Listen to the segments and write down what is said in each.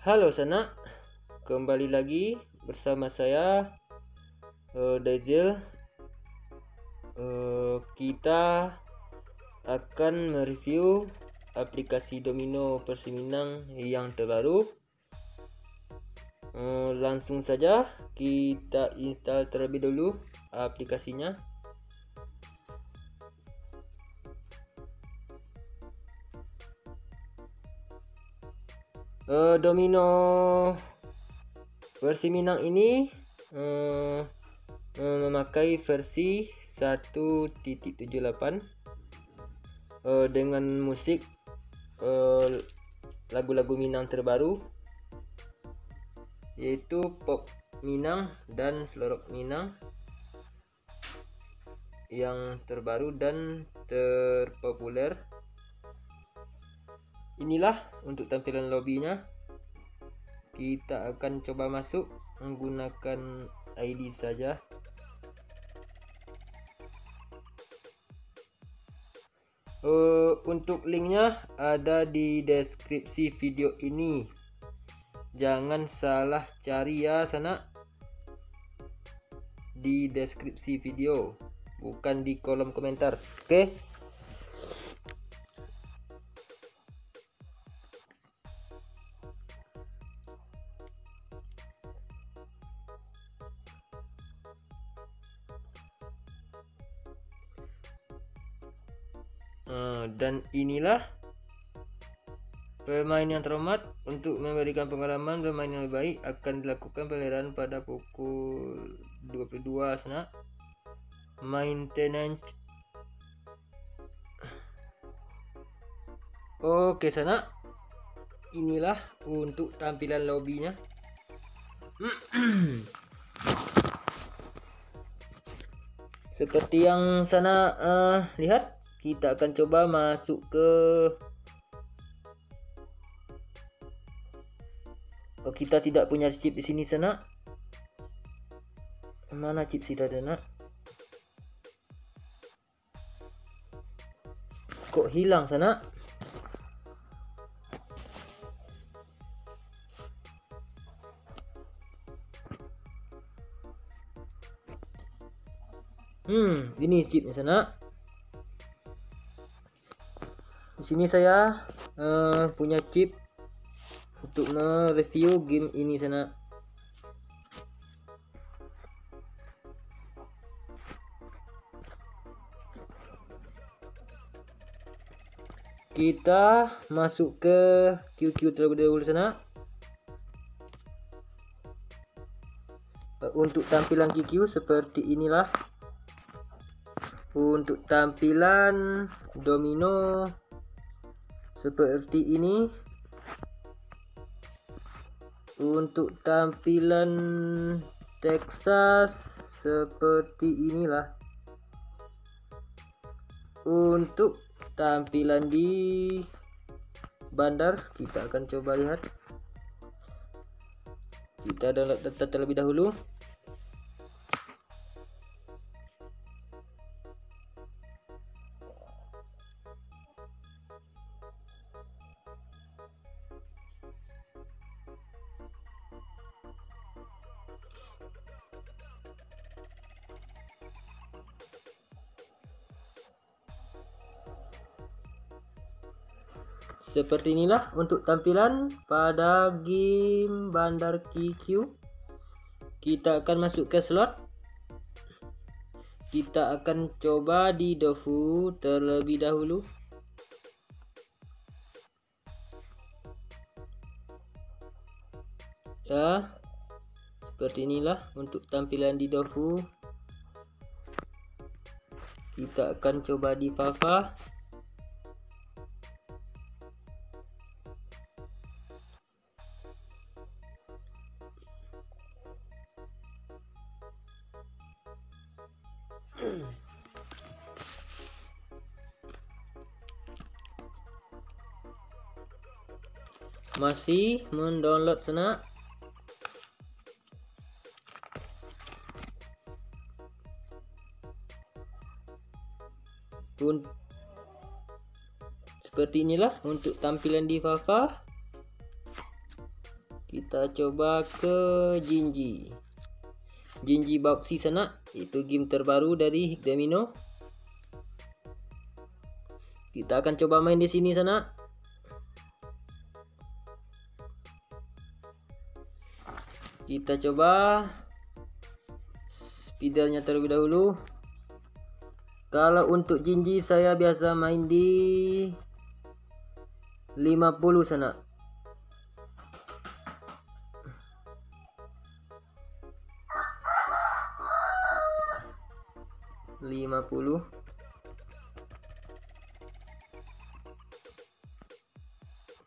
Halo Sana, kembali lagi bersama saya Dazil. Kita akan mereview aplikasi domino Persiminang yang terbaru. Langsung saja kita install terlebih dulu aplikasinya. Domino Persiminang ini memakai versi 1.78 dengan musik lagu-lagu Minang terbaru, yaitu pop Minang dan slorok Minang yang terbaru dan terpopuler. Inilah untuk tampilan lobbynya. Kita akan coba masuk menggunakan ID saja. Untuk linknya ada di deskripsi video ini. Jangan salah cari ya Sana. Di deskripsi video, bukan di kolom komentar. Oke. Dan inilah pemain yang terhormat. Untuk memberikan pengalaman bermain yang lebih baik akan dilakukan peliharaan pada pukul 22 Sana. Maintenance. Oke Sana, inilah untuk tampilan lobbynya. Seperti yang Sana lihat, kita akan coba masuk ke kita tidak punya chip di sini Sana. Mana chip sih Sana? Kok hilang Sana? Ini chipnya Sana. Di sini saya punya chip untuk mereview game ini Sana. Kita masuk ke QQ terlebih dahulu Sana. Untuk tampilan QQ seperti inilah. Untuk tampilan domino seperti ini. Untuk tampilan Texas seperti inilah. Untuk tampilan di bandar kita akan coba lihat. Kita download data terlebih dahulu. Seperti inilah untuk tampilan pada game Bandar QQ. Kita akan masuk ke slot. Kita akan coba di Dofu terlebih dahulu. Ya, seperti inilah untuk tampilan di Dofu. Kita akan coba di Fafa. Masih mendownload Sana. Seperti inilah untuk tampilan di Fafa. Kita coba ke Jinji Boxy sana. Itu game terbaru dari Hikdamino. Kita akan coba main di sini sana. Kita coba speedernya terlebih dahulu. Kalau untuk Jinji saya biasa main di 50 sana.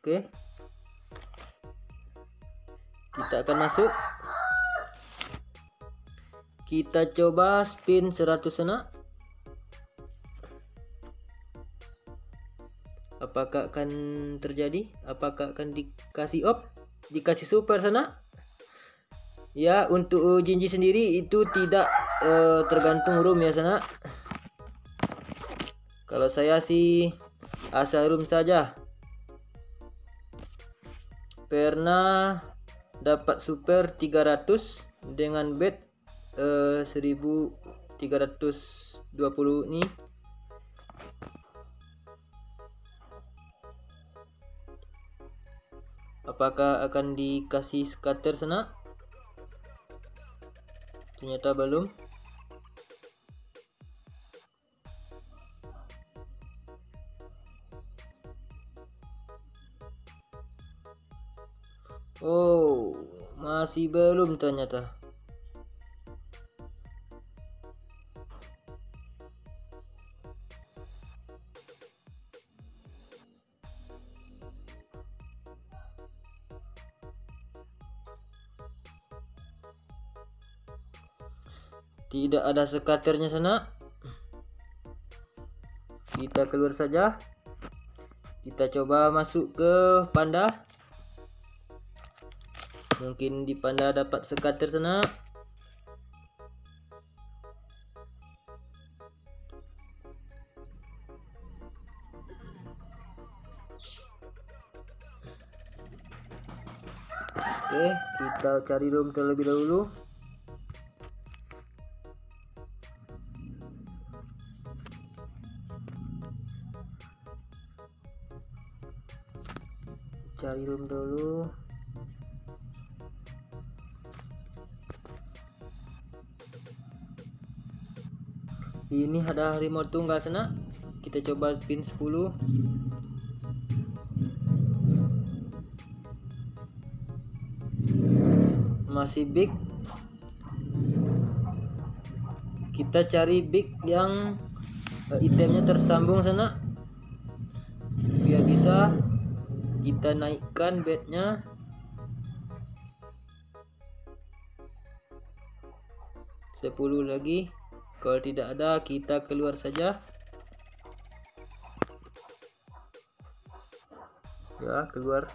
Oke. Kita akan masuk. Kita coba spin 100 sana. Apakah akan terjadi? Apakah akan dikasih dikasih super sana? Ya, untuk Jinji sendiri itu tidak tergantung room ya sana. Kalau saya sih asal room saja. Pernah dapat super 300 dengan bet 1320 nih. Apakah akan dikasih scatter sana? Ternyata belum. Oh, masih belum ternyata. Tidak ada skaternya sana. Kita keluar saja. Kita coba masuk ke Panda. Mungkin di Panda dapat skater sana. Oke, kita cari room terlebih dahulu. Cari room dulu. Ini ada remote tunggal sana. Kita coba pin 10. Masih big. Kita cari big yang itemnya tersambung sana. Biar bisa kita naikkan bednya. Sepuluh lagi. Kalau tidak ada, kita keluar saja. Ya, keluar.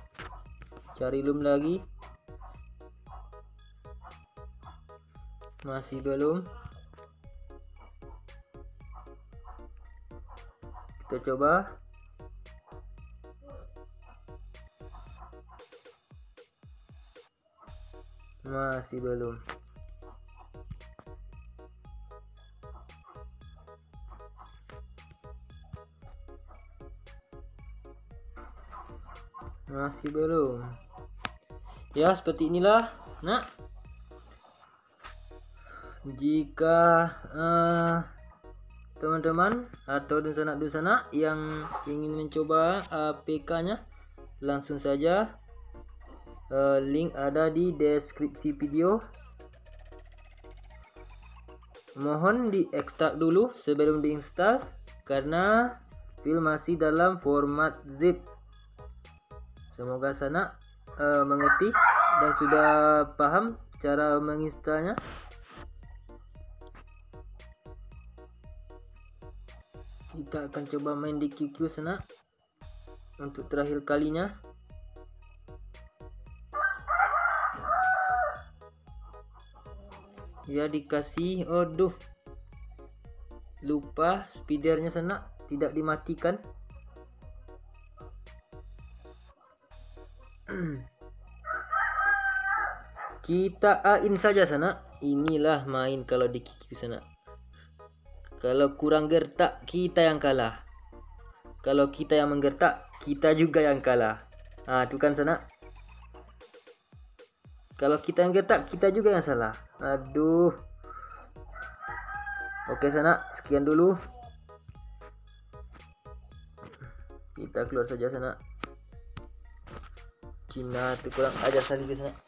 Cari room lagi. Masih belum. Kita coba. Masih belum. Masih belum. Ya, seperti inilah. Nah, jika teman-teman atau dusanak-dusanak yang ingin mencoba APK-nya, langsung saja. Link ada di deskripsi video. Mohon diekstrak dulu sebelum diinstal karena file masih dalam format zip. Semoga sana mengerti dan sudah paham cara menginstalnya. Kita akan coba main di QQ sana untuk terakhir kalinya. Ya, dikasih. Aduh, lupa speedernya sana tidak dimatikan. Kita A-in saja sana. Inilah main kalau di Kiku sana. Kalau kurang gertak, kita yang kalah. Kalau kita yang menggertak, kita juga yang kalah. Nah, itu kan sana. Kalau kita yang gertak, kita juga yang salah. Aduh. Oke sana, sekian dulu. Kita keluar saja sana. Cina itu kurang ajar sekali ke sana.